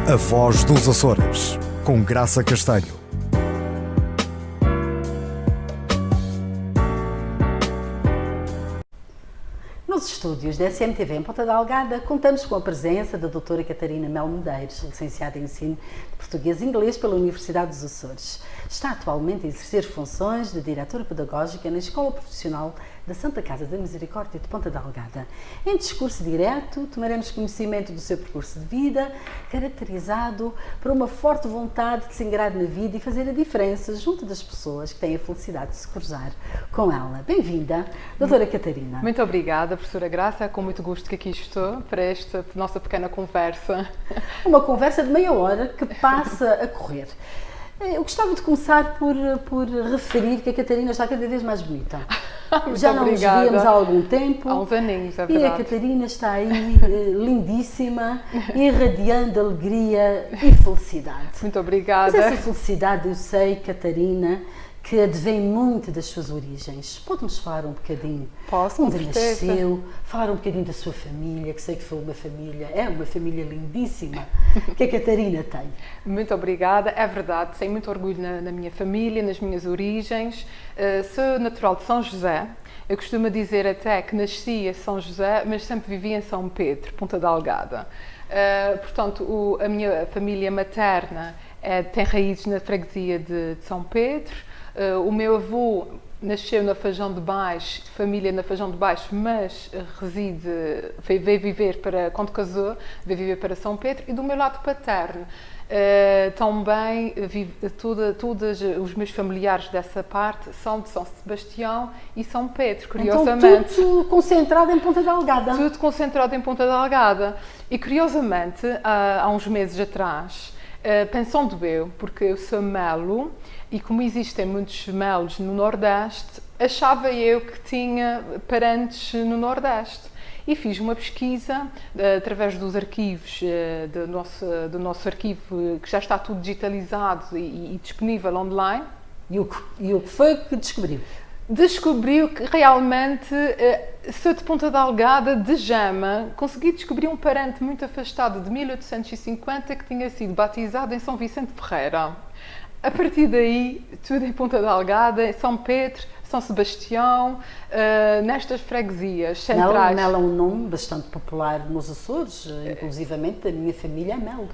A Voz dos Açores, com Graça Castanho. Nos estúdios da SMTV em Ponta Delgada, contamos com a presença da doutora Catarina Melo Medeiros, licenciada em Ensino de Português e Inglês pela Universidade dos Açores. Está atualmente a exercer funções de diretora pedagógica na Escola Profissional da Santa Casa da Misericórdia de Ponta Delgada. Em discurso direto, tomaremos conhecimento do seu percurso de vida, caracterizado por uma forte vontade de se ingrar na vida e fazer a diferença junto das pessoas que têm a felicidade de se cruzar com ela. Bem-vinda, doutora Catarina. Muito obrigada, professora Graça, com muito gosto que aqui estou para esta nossa pequena conversa. Uma conversa de meia hora que passa a correr. Eu gostava de começar por referir que a Catarina está cada vez mais bonita. Já não nos víamos há algum tempo. Há uns aninhos, é e verdade. a Catarina está aí lindíssima, irradiando alegria e felicidade. Muito obrigada. Mas essa felicidade, eu sei, Catarina, que advém muito das suas origens. Pode-nos falar um bocadinho? Posso, onde com certeza. nasceu, falar um bocadinho da sua família, que sei que foi uma família lindíssima que a Catarina tem. Muito obrigada, é verdade, tenho muito orgulho na minha família, nas minhas origens. Sou natural de São José. Eu costumo dizer até que nasci em São José, mas sempre vivi em São Pedro, Ponta Delgada. Portanto, a minha família materna tem raízes na freguesia de São Pedro. O meu avô nasceu na Fajão de Baixo, família na Fajão de Baixo, mas veio viver quando casou, veio viver para São Pedro. E do meu lado paterno, também, todos os meus familiares dessa parte são de São Sebastião e São Pedro, curiosamente. Então, tudo concentrado em Ponta Delgada. Tudo concentrado em Ponta Delgada. E, curiosamente, há uns meses atrás, pensando eu, porque eu sou melo, e como existem muitos melos no Nordeste, achava eu que tinha parentes no Nordeste. E fiz uma pesquisa através dos arquivos, do nosso arquivo, que já está tudo digitalizado e disponível online. E o que foi que descobriu? Descobriu que realmente sou de Ponta Delgada, de Jama. Consegui descobrir um parente muito afastado de 1850 que tinha sido batizado em São Vicente Ferreira. A partir daí, tudo em Ponta Delgada, em São Pedro, São Sebastião, nestas freguesias centrais. Melo é um nome bastante popular nos Açores, inclusivamente a minha família é Melo.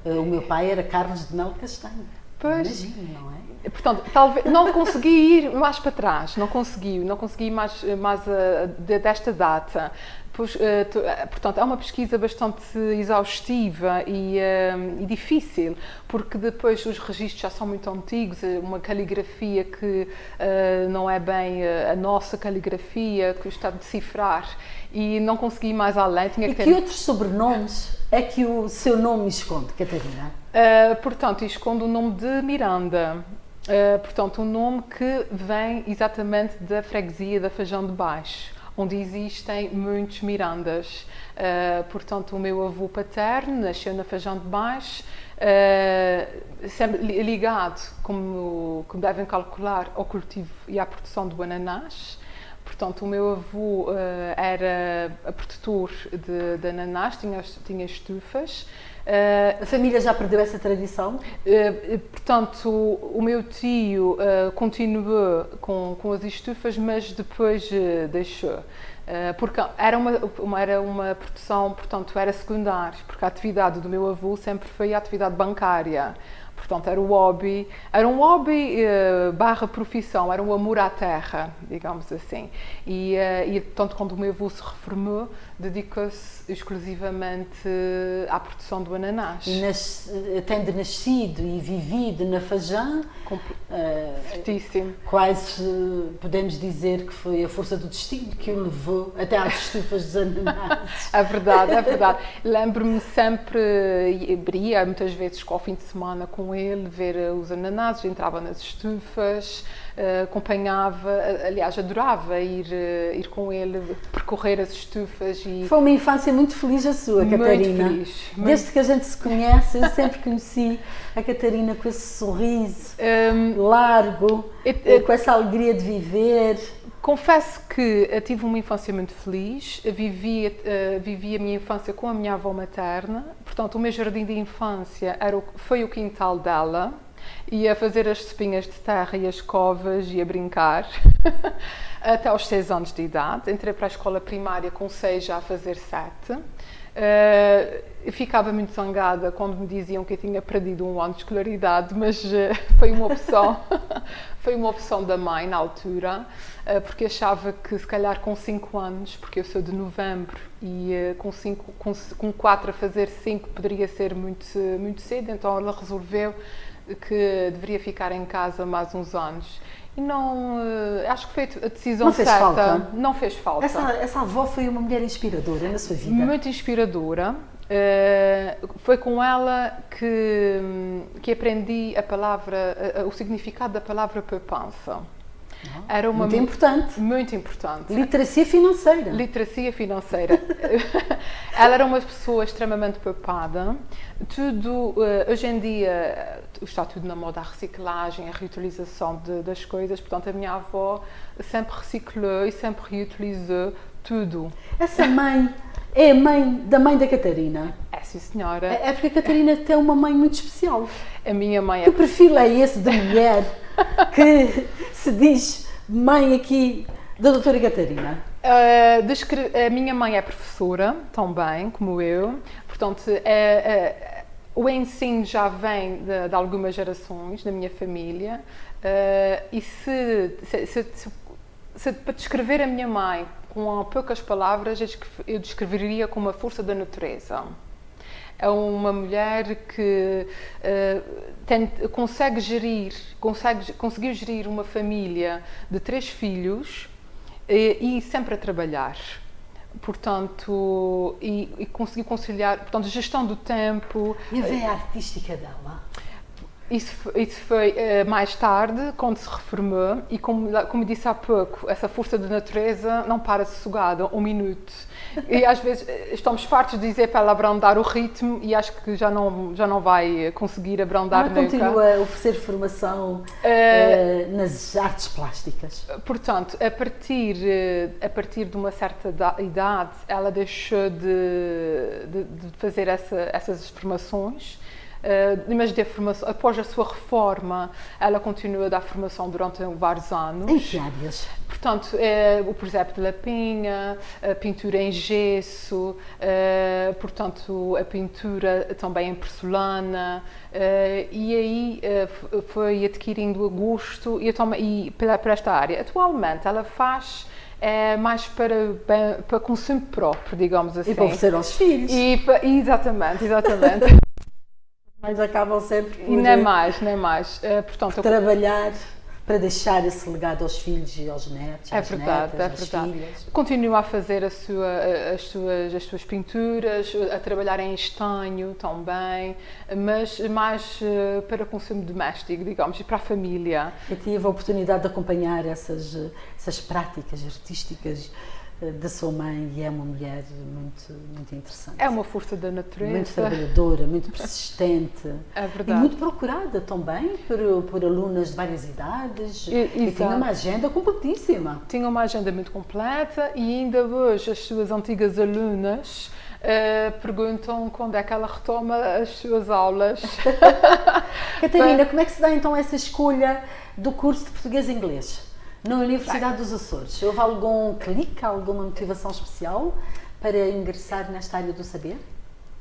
O meu pai era Carlos de Melo Castanho. Pois. Imagina, não é? Portanto, talvez não consegui ir mais para trás, não consegui mais desta data. Portanto, é uma pesquisa bastante exaustiva e difícil, porque depois os registros já são muito antigos, uma caligrafia que não é bem a nossa caligrafia, que está a decifrar, e não consegui ir mais além. Que outros sobrenomes é que o seu nome esconde, Catarina? Portanto, esconde o nome de Miranda. Portanto, um nome que vem exatamente da freguesia da Fajão de Baixo, onde existem muitos Mirandas. Portanto, o meu avô paterno nasceu na Fajão de Baixo, sempre ligado, como devem calcular, ao cultivo e à produção do ananás. Portanto, o meu avô era produtor de ananás, tinha estufas. A família já perdeu essa tradição? Portanto, o meu tio continuou com as estufas, mas depois deixou. Porque era uma produção, portanto, era secundária, porque a atividade do meu avô sempre foi a atividade bancária. Portanto, era um hobby barra profissão, era um amor à terra, digamos assim. E tanto quando o meu avô se reformou, dedicou-se exclusivamente à produção do ananás. E tendo nascido e vivido na Fajão, certíssimo. Quase podemos dizer que foi a força do destino que o levou até às estufas dos ananases. É verdade, é verdade. Lembro-me sempre, ia muitas vezes ao fim de semana com ele, ver os ananases, entrava nas estufas, acompanhava, aliás, adorava ir com ele, percorrer as estufas. Foi uma infância muito feliz a sua, Catarina. Muito feliz. Desde que a gente se conhece, eu sempre conheci a Catarina com esse sorriso largo, com essa alegria de viver. Confesso que tive uma infância muito feliz, vivi a minha infância com a minha avó materna, Portanto, o meu jardim de infância foi o quintal dela. Ia fazer as espinhas de terra e as covas e a brincar até aos 6 anos de idade. Entrei para a escola primária com 6, já a fazer 7. Ficava muito zangada quando me diziam que eu tinha perdido um ano de escolaridade, mas foi uma opção, foi uma opção da mãe na altura, porque achava que se calhar com 5 anos, porque eu sou de novembro e com 4 a fazer 5 poderia ser muito cedo, então ela resolveu que deveria ficar em casa mais uns anos. E não, acho que foi a decisão certa. Falta. Não fez falta. Essa avó foi uma mulher inspiradora na sua vida? Muito inspiradora. Foi com ela que aprendi o significado da palavra poupança. Era muito importante. Muito importante. Literacia financeira. Literacia financeira. Ela era uma pessoa extremamente poupada. Hoje em dia está tudo na moda, a reciclagem, a reutilização das coisas. Portanto, a minha avó sempre reciclou e sempre reutilizou tudo. Essa mãe é a mãe da Catarina? É, sim, senhora. É porque a Catarina tem uma mãe muito especial. A minha mãe Que perfil é esse de mulher que se diz mãe aqui da doutora Catarina? A minha mãe é professora, também, como eu. Portanto, o ensino já vem de algumas gerações da minha família. E para descrever a minha mãe com poucas palavras, eu descreveria como a força da natureza. É uma mulher que conseguiu gerir uma família de 3 filhos e sempre a trabalhar. Portanto, e conseguiu conciliar, portanto, gestão do tempo. E a veia artística dela? Isso foi mais tarde, quando se reformou, e como disse há pouco, essa força da natureza não para sossegada, 1 minuto. E às vezes estamos fartos de dizer para ela abrandar o ritmo e acho que já não vai conseguir abrandar nunca. Continua a oferecer formação nas artes plásticas? Portanto, a partir de uma certa idade, ela deixou de fazer essas formações. Mas após a sua reforma, ela continua a dar formação durante vários anos. Em que áreas? Portanto, o presépio de Lapinha, a pintura em gesso, portanto, a pintura também em porcelana, e aí foi adquirindo o gosto e para esta área. Atualmente, ela faz mais para consumo próprio, digamos assim. E para oferecer aos filhos. Exatamente. Mas acabam sempre por E não é mais. Portanto, trabalhar para deixar esse legado aos filhos e aos netos, às netas, às filhas. Continua a fazer as suas pinturas, a trabalhar em estanho também, mas mais para consumo doméstico, digamos, e para a família. Eu tive a oportunidade de acompanhar essas práticas artísticas da sua mãe e é uma mulher muito interessante. É uma força da natureza. Muito trabalhadora, muito persistente. É verdade. E muito procurada também por alunas de várias idades. E tinha uma agenda completíssima. Tinha uma agenda muito completa e ainda hoje as suas antigas alunas perguntam quando é que ela retoma as suas aulas. Catarina, como é que se dá então essa escolha do curso de português e inglês na Universidade dos Açores? Houve algum clique, alguma motivação especial para ingressar nesta área do saber?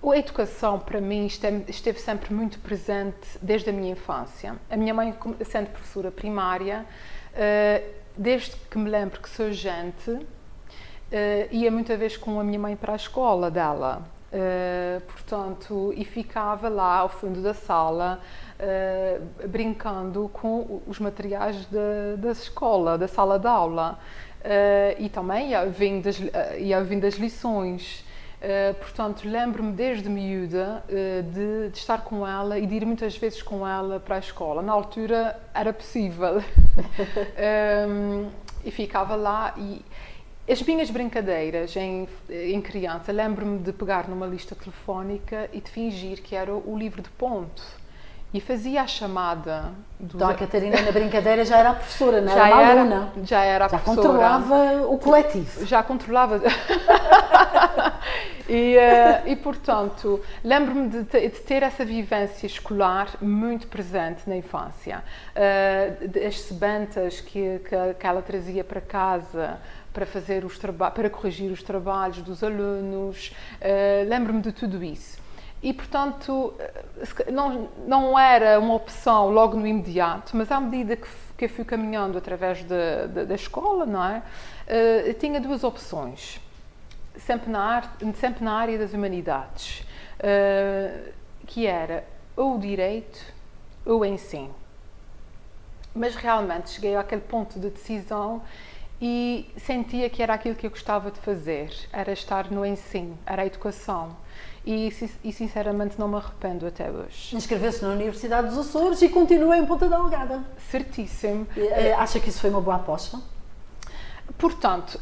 A educação, para mim, esteve sempre muito presente desde a minha infância. A minha mãe, sendo professora primária, desde que me lembro que sou gente, ia muitas vezes com a minha mãe para a escola dela. Portanto, e ficava lá ao fundo da sala, brincando com os materiais da escola, da sala de aula. E também ia ouvindo as lições. Portanto, lembro-me desde miúda de estar com ela e de ir muitas vezes com ela para a escola. Na altura era possível. E ficava lá e as minhas brincadeiras em criança, lembro-me de pegar numa lista telefónica e de fingir que era o livro de ponto. E fazia a chamada. Então a Catarina na brincadeira já era a professora, não era uma aluna. Já era a professora. Já controlava o coletivo. Já controlava. E portanto, lembro-me de ter essa vivência escolar muito presente na infância. As sebentas que ela trazia para casa para fazer para corrigir os trabalhos dos alunos. Lembro-me de tudo isso. E, portanto, não era uma opção logo no imediato, mas à medida que eu fui caminhando através da escola, não é? Tinha duas opções, sempre na área das humanidades, que era ou o direito ou o ensino. Mas realmente cheguei àquele ponto de decisão e sentia que era aquilo que eu gostava de fazer, era estar no ensino, era a educação. E sinceramente não me arrependo até hoje. Inscreveu-se na Universidade dos Açores e continua em Ponta Delgada. Certíssimo. Acha que isso foi uma boa aposta? Portanto,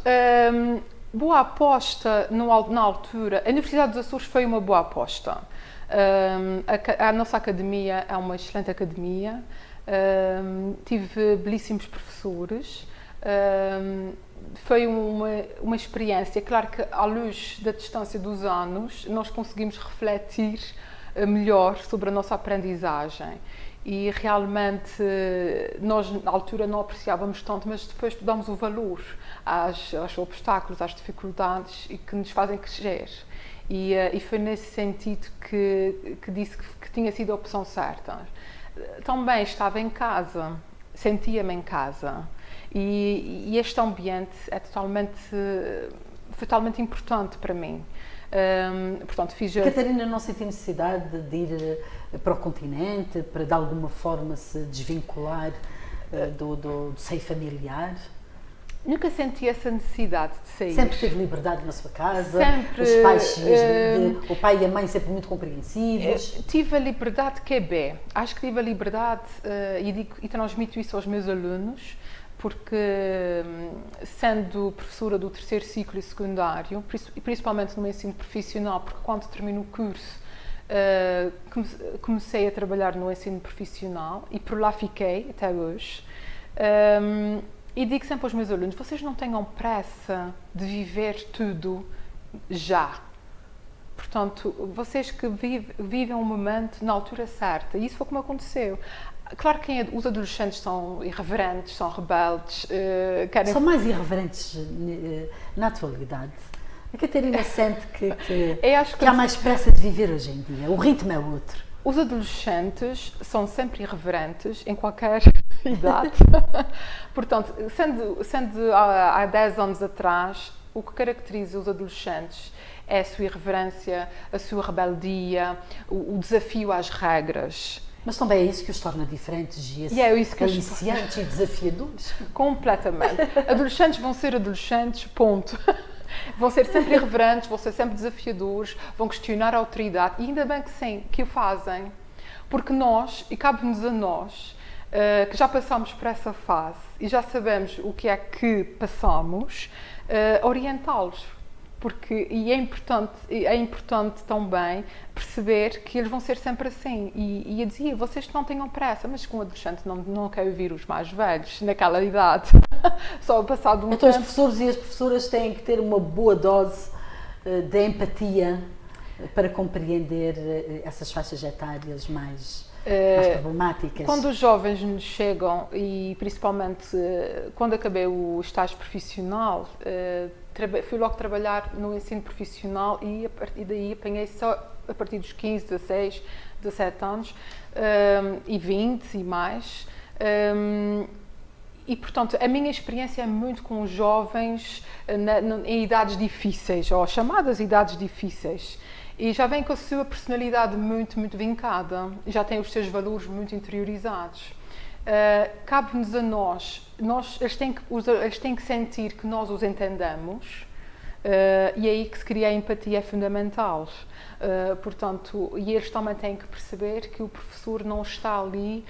boa aposta na altura. A Universidade dos Açores foi uma boa aposta. A nossa academia é uma excelente academia. Tive belíssimos professores. Foi uma experiência, claro que à luz da distância dos anos nós conseguimos refletir melhor sobre a nossa aprendizagem e realmente nós na altura não apreciávamos tanto, mas depois damos o valor aos obstáculos, às dificuldades e que nos fazem crescer. E foi nesse sentido que disse que tinha sido a opção certa. Também estava em casa, sentia-me em casa. E este ambiente foi totalmente importante para mim. Portanto, Catarina não sentiu necessidade de ir para o continente, para de alguma forma se desvincular do seio familiar? Nunca senti essa necessidade de sair. Sempre teve liberdade na sua casa? Sempre. Os pais, o pai e a mãe sempre muito compreensivos? Tive a liberdade que é bem. Acho que tive a liberdade e transmito isso aos meus alunos, porque sendo professora do terceiro ciclo e secundário, principalmente no ensino profissional, porque quando termino o curso comecei a trabalhar no ensino profissional e por lá fiquei até hoje. E digo sempre aos meus alunos, vocês não tenham pressa de viver tudo já. Portanto, vocês que vivem um momento na altura certa. E isso foi como aconteceu. Claro que os adolescentes são irreverentes, são rebeldes. São mais irreverentes na atualidade. A Catarina sente que há mais pressa de viver hoje em dia. O ritmo é outro. Os adolescentes são sempre irreverentes em qualquer idade. Portanto, sendo há 10 anos atrás, o que caracteriza os adolescentes é a sua irreverência, a sua rebeldia, o desafio às regras. Mas também é isso que os torna diferentes e aliciantes e desafiadores? Completamente. Adolescentes vão ser adolescentes, ponto. Vão ser sempre irreverentes, vão ser sempre desafiadores, vão questionar a autoridade e ainda bem que sim, que o fazem. Porque nós, e cabe-nos a nós, que já passamos por essa fase e já sabemos o que é que passamos, orientá-los. É importante também perceber que eles vão ser sempre assim. E eu dizia, vocês não tenham pressa, mas com um adolescente não quer ouvir os mais velhos, naquela idade. Só passado um tempo. Então os professores e as professoras têm que ter uma boa dose de empatia para compreender essas faixas etárias mais problemáticas. Quando os jovens nos chegam, e principalmente quando acabei o estágio profissional, fui logo trabalhar no ensino profissional e a partir daí apanhei só a partir dos 15, 16, 17 anos e 20 e mais. E, portanto, a minha experiência é muito com os jovens em idades difíceis, ou chamadas idades difíceis. E já vem com a sua personalidade muito, muito vincada, já tem os seus valores muito interiorizados. Cabe-nos a nós, eles têm que sentir que nós os entendamos, e é aí que se cria a empatia é fundamental. Portanto, e eles também têm que perceber que o professor não está ali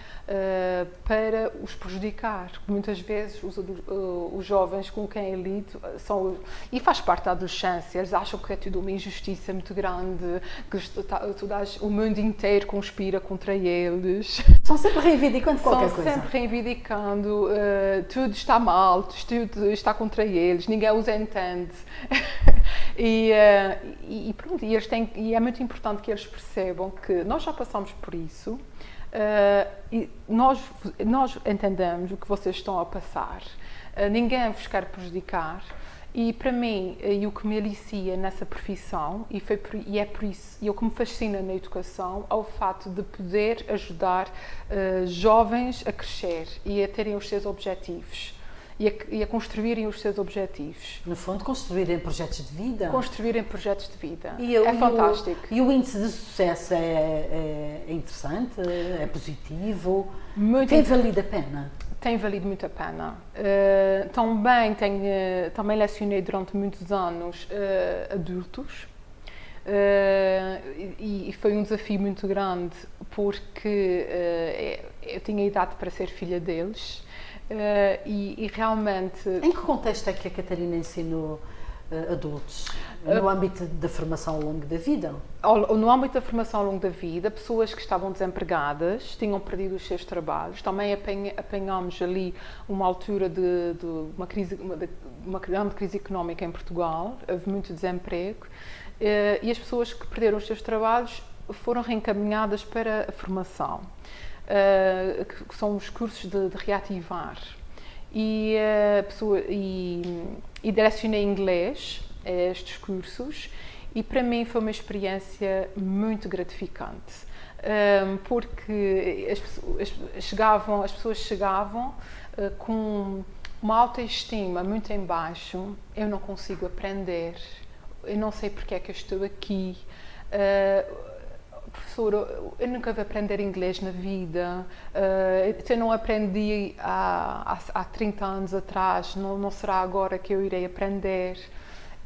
para os prejudicar. Muitas vezes os jovens com quem eu lido são, e faz parte da adolescência, eles acham que é tudo uma injustiça muito grande, que o mundo inteiro conspira contra eles. Estão sempre reivindicando qualquer coisa. Estão sempre reivindicando, tudo está mal, tudo está contra eles, ninguém os entende. Pronto, e é muito importante que eles percebam que nós já passamos por isso, e nós entendemos o que vocês estão a passar, ninguém vos quer prejudicar. E para mim, e o que me alicia nessa profissão, e é por isso, e o que me fascina na educação, é o fato de poder ajudar jovens a crescer e a terem os seus objetivos. E a construírem os seus objetivos. No fundo, construírem projetos de vida. Construírem projetos de vida. É fantástico. E o índice de sucesso é interessante? É positivo? Tem valido a pena? Tem valido muito a pena. Também lecionei durante muitos anos adultos. E foi um desafio muito grande, porque eu tinha idade para ser filha deles. E realmente... Em que contexto é que a Catarina ensinou adultos? No âmbito da formação ao longo da vida? No âmbito da formação ao longo da vida, pessoas que estavam desempregadas, tinham perdido os seus trabalhos. Também apanhámos ali uma altura de uma grande crise económica em Portugal, houve muito desemprego, e as pessoas que perderam os seus trabalhos foram reencaminhadas para a formação. Que são os cursos de reativar, e lecionei inglês a estes cursos, e para mim foi uma experiência muito gratificante, porque as pessoas chegavam com uma autoestima muito em baixo. Eu não consigo aprender, eu não sei porque é que eu estou aqui, professora, eu nunca vou aprender inglês na vida, se eu não aprendi há 30 anos atrás, não será agora que eu irei aprender.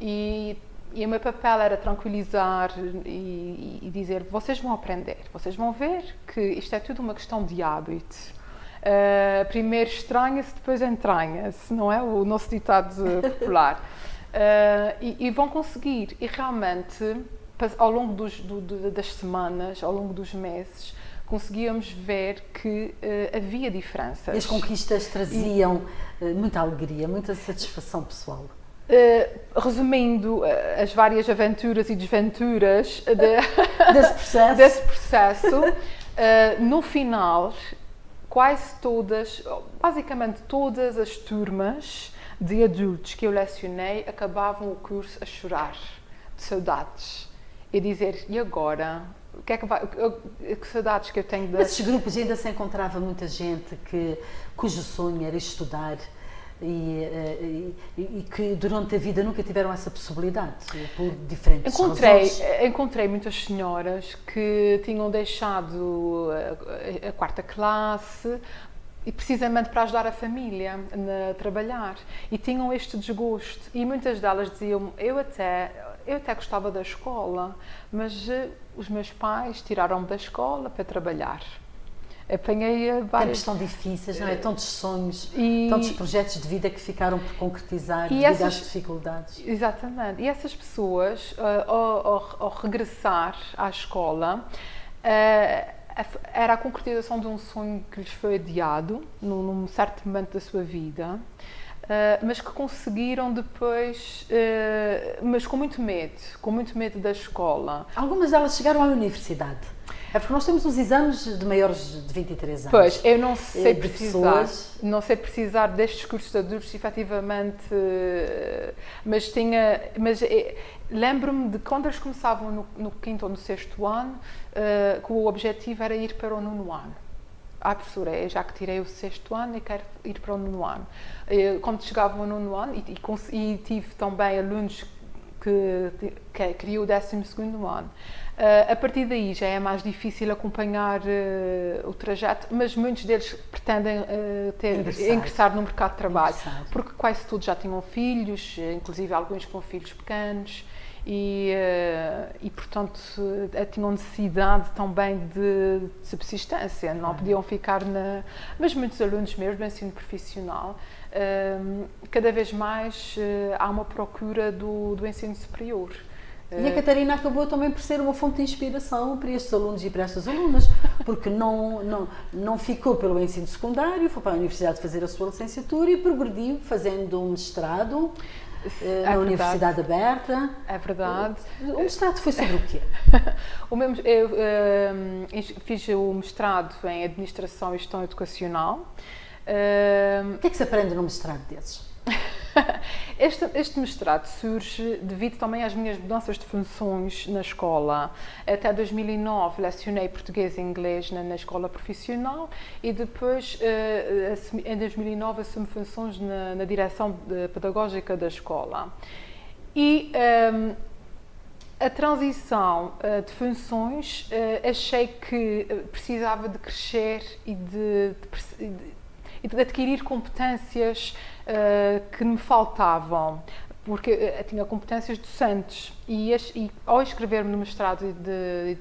E o meu papel era tranquilizar e dizer: vocês vão aprender, vocês vão ver que isto é tudo uma questão de hábito. Primeiro estranha-se, depois entranha-se, não é? O nosso ditado popular. E vão conseguir, e realmente... Ao longo das semanas, ao longo dos meses, conseguíamos ver que havia diferenças. As conquistas traziam muita alegria, muita satisfação pessoal. Resumindo as várias aventuras e desventuras desse processo, no final, basicamente todas as turmas de adultos que eu lecionei acabavam o curso a chorar de saudades. E dizer: e agora? Que saudades que eu tenho das... Nesses grupos ainda se encontrava muita gente cujo sonho era estudar e que durante a vida nunca tiveram essa possibilidade, por diferentes razões. Encontrei muitas senhoras que tinham deixado a quarta classe, e precisamente para ajudar a família a trabalhar, e tinham este desgosto, e muitas delas diziam: eu até gostava da escola, mas os meus pais tiraram-me da escola para trabalhar. Apanhei vários... Tempos tão difíceis, não é? Tantos sonhos, tantos projetos de vida que ficaram por concretizar devido às dificuldades. Exatamente. E essas pessoas, ao regressar à escola, era a concretização de um sonho que lhes foi adiado num certo momento da sua vida, mas que conseguiram depois, mas com muito medo da escola. Algumas delas chegaram à universidade. É porque nós temos os exames de maiores de 23 anos. Pois, eu não sei precisar destes cursos de adultos, efetivamente, mas lembro-me de quando eles começavam no quinto ou no sexto ano, que o objetivo era ir para o nono ano. Professora, já que tirei o sexto ano, eu quero ir para o nono ano. Quando chegavam ao nono ano, e tive também alunos que queriam o 12º ano. A partir daí já é mais difícil acompanhar o trajeto, mas muitos deles pretendem ingressar no mercado de trabalho, porque quase todos já tinham filhos, inclusive alguns com filhos pequenos, e portanto tinham necessidade também de subsistência, não podiam ficar Mas muitos alunos meus do ensino profissional, cada vez mais há uma procura do ensino superior. E a Catarina acabou também por ser uma fonte de inspiração para estes alunos e para estas alunas, porque não ficou pelo ensino secundário, foi para a universidade fazer a sua licenciatura e progrediu fazendo um mestrado na Universidade Aberta. É verdade. O mestrado foi sobre o quê? Eu fiz o mestrado em Administração e Gestão Educacional. O que é que se aprende num mestrado desses? Este mestrado surge devido também às minhas mudanças de funções na escola. Até 2009 lecionei português e inglês na escola profissional e depois, em 2009, assumi funções na direção pedagógica da escola. E a transição de funções, achei que precisava de crescer e de adquirir competências que me faltavam, porque eu tinha competências docentes e ao inscrever-me no mestrado de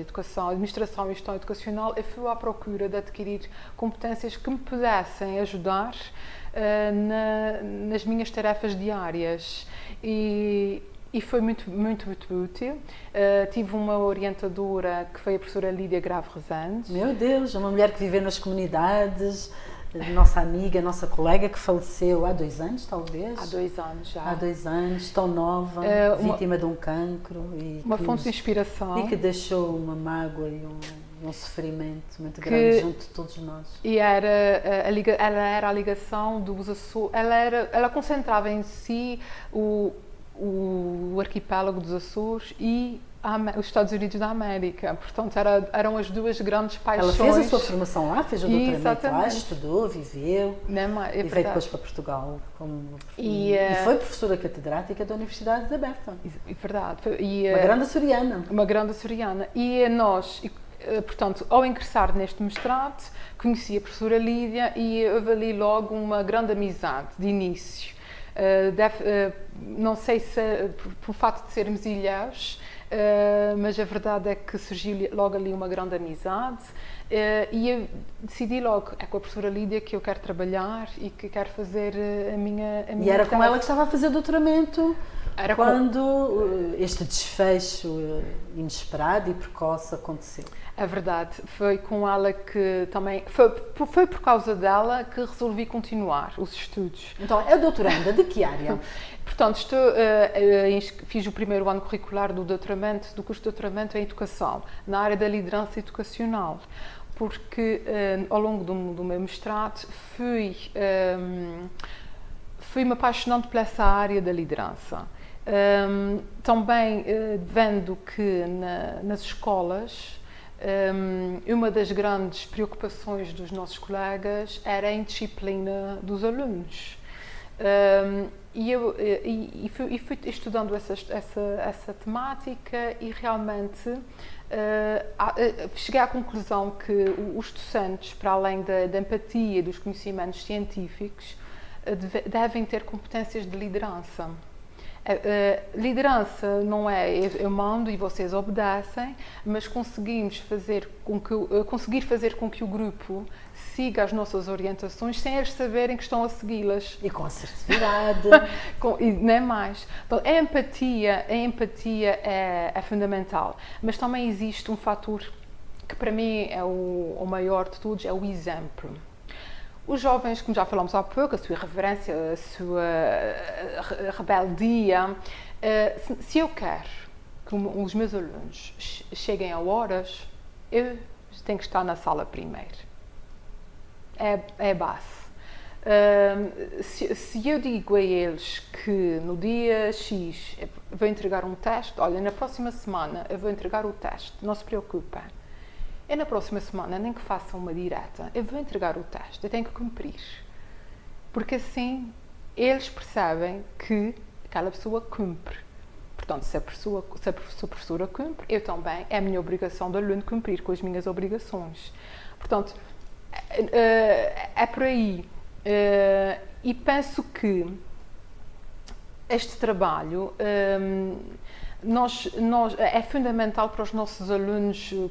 Educação, Administração e Gestão Educacional, eu fui à procura de adquirir competências que me pudessem ajudar nas minhas tarefas diárias. E foi muito útil. Tive uma orientadora que foi a professora Lídia Grave Rezende. Meu Deus, uma mulher que vive nas comunidades, nossa amiga, nossa colega, que faleceu há 2 anos, talvez? Há 2 anos já. Há 2 anos, tão nova, vítima de um cancro. Uma fonte de inspiração. E que deixou uma mágoa e um sofrimento muito grande junto de todos nós. E ela era a ligação dos Açores, ela concentrava em si o arquipélago dos Açores e os Estados Unidos da América. Portanto, eram as duas grandes paixões. Ela fez a sua formação lá, fez o doutoramento lá, Exatamente. Estudou, viveu e veio depois para Portugal. E foi professora catedrática da Universidade Aberta. É verdade. Uma grande açoriana. Uma grande açoriana. E nós, portanto, ao ingressar neste mestrado, conheci a professora Lídia e houve ali logo uma grande amizade de início. Não sei se por facto de sermos ilhéus, mas a verdade é que surgiu logo ali uma grande amizade e eu decidi logo, é com a professora Lídia que eu quero trabalhar e que quero fazer a minha E era com ela que estava a fazer doutoramento quando este desfecho inesperado e precoce aconteceu. É verdade, foi com ela que também, foi por causa dela que resolvi continuar os estudos. Então, é doutoranda de que área? Portanto, fiz o primeiro ano curricular do curso de doutoramento em Educação, na área da liderança educacional, porque ao longo do meu mestrado fui-me apaixonando por essa área da liderança. Também vendo que nas escolas, uma das grandes preocupações dos nossos colegas era a indisciplina dos alunos. E fui estudando essa temática e realmente cheguei à conclusão que os docentes, para além da empatia e dos conhecimentos científicos, devem ter competências de liderança. Liderança não é eu mando e vocês obedecem, mas conseguir fazer com que o grupo siga as nossas orientações sem eles saberem que estão a segui-las. E com assertividade. E nem mais. Então, a empatia é fundamental, mas também existe um fator que para mim é o maior de todos, é o exemplo. Os jovens, como já falamos há pouco, a sua irreverência, a sua rebeldia, se eu quero que os meus alunos cheguem a horas, eu tenho que estar na sala primeiro. É a base. Se eu digo a eles que no dia X eu vou entregar um teste, olha, na próxima semana eu vou entregar o teste, não se preocupem. Eu na próxima semana, nem que façam uma direta, eu vou entregar o teste, eu tenho que cumprir. Porque assim, eles percebem que aquela pessoa cumpre. Portanto, se a professora cumpre, eu também, é a minha obrigação de aluno cumprir com as minhas obrigações. Portanto, é por aí. E penso que este trabalho é fundamental para os nossos alunos e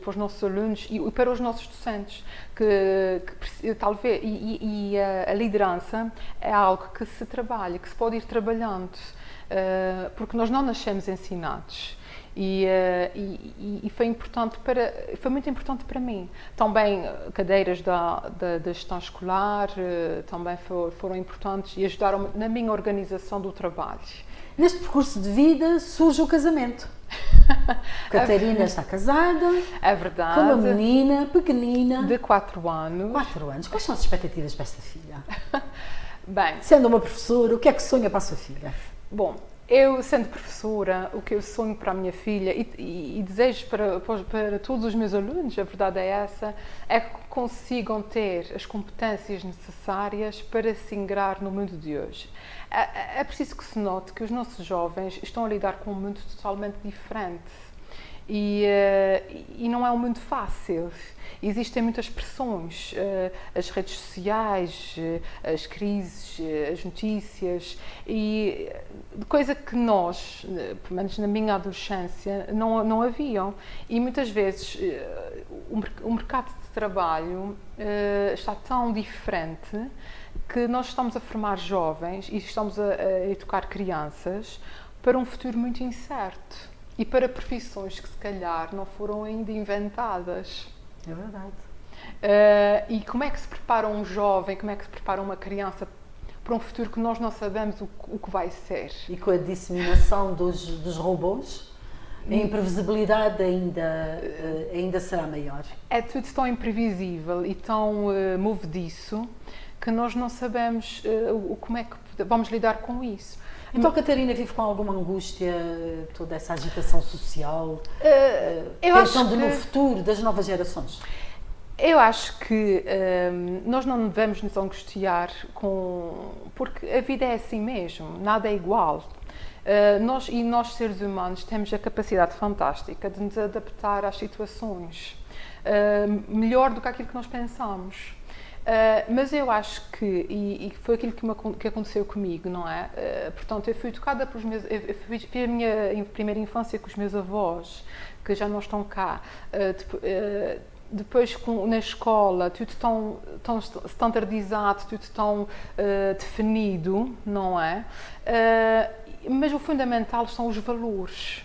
para os nossos docentes, que talvez a liderança é algo que se trabalha, que se pode ir trabalhando, porque nós não nascemos ensinados. E foi muito importante para mim. Também cadeiras da gestão escolar também foram importantes e ajudaram na minha organização do trabalho. Neste percurso de vida surge o casamento. Catarina está casada. É verdade. Com uma menina pequenina. De 4 anos. 4 anos. Quais são as expectativas para esta filha? Bem, sendo uma professora, o que é que sonha para a sua filha? Bom, eu sendo professora, o que eu sonho para a minha filha e desejo para todos os meus alunos, a verdade é essa, é que consigam ter as competências necessárias para se ingrar no mundo de hoje. É preciso que se note que os nossos jovens estão a lidar com um mundo totalmente diferente e não é um mundo fácil. Existem muitas pressões, as redes sociais, as crises, as notícias, e coisa que nós, pelo menos na minha adolescência, não haviam. E muitas vezes o mercado de trabalho está tão diferente que nós estamos a formar jovens e estamos a educar crianças para um futuro muito incerto e para profissões que se calhar não foram ainda inventadas. É verdade. E como é que se prepara um jovem, como é que se prepara uma criança para um futuro que nós não sabemos o que vai ser? E com a disseminação dos robôs, a imprevisibilidade ainda será maior. É tudo tão imprevisível e tão movediço que nós não sabemos como é que vamos lidar com isso. Então, Catarina vive com alguma angústia, toda essa agitação social, pensando no futuro das novas gerações? Eu acho que nós não devemos nos angustiar porque a vida é assim mesmo, nada é igual. Nós seres humanos temos a capacidade fantástica de nos adaptar às situações melhor do que aquilo que nós pensamos. Mas eu acho que, e foi aquilo que aconteceu comigo, não é? Portanto, eu fui educada pelos meus... Eu fiz a minha primeira infância com os meus avós, que já não estão cá. Depois, na escola, tudo tão standardizado, tudo tão definido, não é? Mas o fundamental são os valores.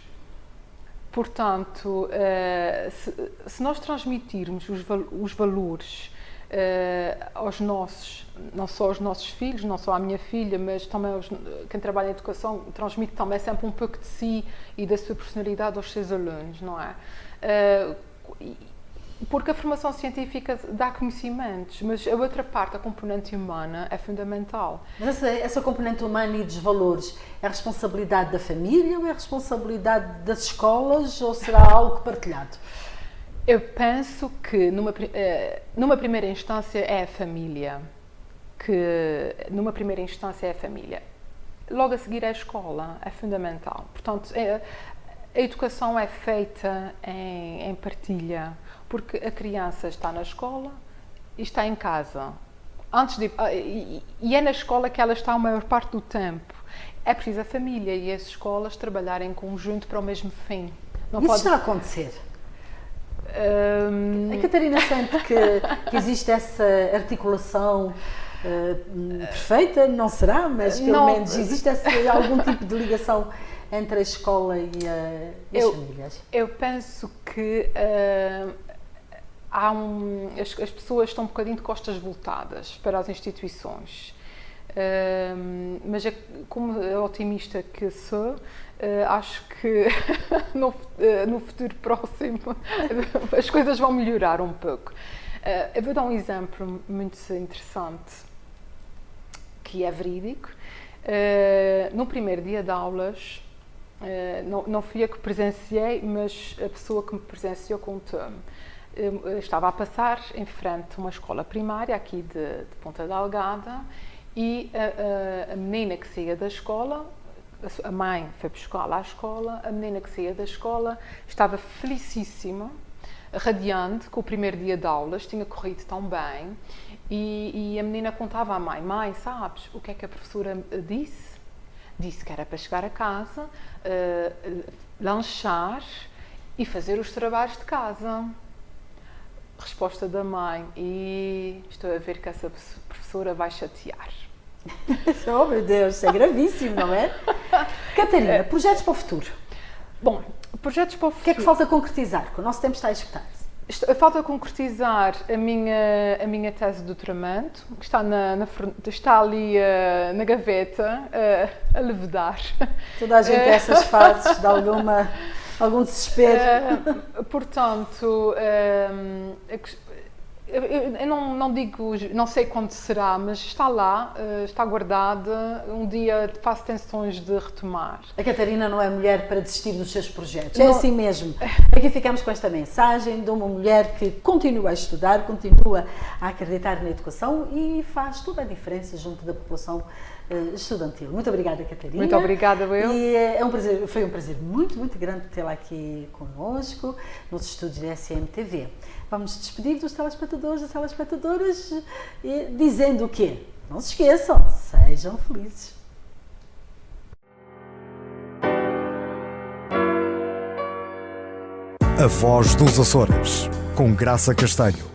Portanto, se nós transmitirmos os valores não só aos nossos filhos, não só à minha filha, mas também quem trabalha em educação, transmite também sempre um pouco de si e da sua personalidade aos seus alunos, não é? Porque a formação científica dá conhecimentos, mas a outra parte, a componente humana, é fundamental. Mas essa componente humana e dos valores é responsabilidade da família ou é responsabilidade das escolas ou será algo partilhado? Eu penso que numa primeira instância é a família. Logo a seguir é a escola, é fundamental. Portanto, a educação é feita em partilha, porque a criança está na escola e está em casa. E é na escola que ela está a maior parte do tempo. É preciso a família e as escolas trabalharem em conjunto para o mesmo fim. Isso está a acontecer? A Catarina sente que existe essa articulação perfeita, não será, mas pelo menos existe algum tipo de ligação entre a escola e as famílias? Eu penso que as pessoas estão um bocadinho de costas voltadas para as instituições. Mas como otimista que sou, acho que no futuro próximo as coisas vão melhorar um pouco. Eu vou dar um exemplo muito interessante, que é verídico. No primeiro dia de aulas, não fui eu que presenciei, mas a pessoa que me presenciou contou-me. Eu estava a passar em frente a uma escola primária aqui de Ponta Delgada e a menina que saía da escola, a mãe foi buscá-la à escola, a menina que saía da escola estava felicíssima, radiante, com o primeiro dia de aulas, tinha corrido tão bem, e a menina contava à mãe: mãe, sabes o que é que a professora disse? Disse que era para chegar a casa, lanchar e fazer os trabalhos de casa. Resposta da mãe: e estou a ver que essa professora vai chatear. Oh meu Deus, isso é gravíssimo, não é? Catarina, projetos para o futuro? Bom, Projetos para o O que é que futuro. falta concretizar? Que o nosso tempo está a escutar. Falta concretizar a minha tese de doutoramento, que está ali na gaveta, a levedar. Toda a gente tem essas fases de algum desespero. Portanto, eu não digo, não sei quando será, mas está lá, está guardada. Um dia faço tensões de retomar. A Catarina não é mulher para desistir dos seus projetos. É Não. assim mesmo. Aqui ficamos com esta mensagem de uma mulher que continua a estudar, continua a acreditar na educação e faz toda a diferença junto da população estudantil. Muito obrigada, Catarina. Muito obrigada, eu. E foi um prazer muito, muito grande tê-la aqui conosco, nos estúdios da SMTV. Vamos despedir dos telespectadores e telespectadoras dizendo o quê? Não se esqueçam, sejam felizes. A Voz dos Açores, com Graça Castanho.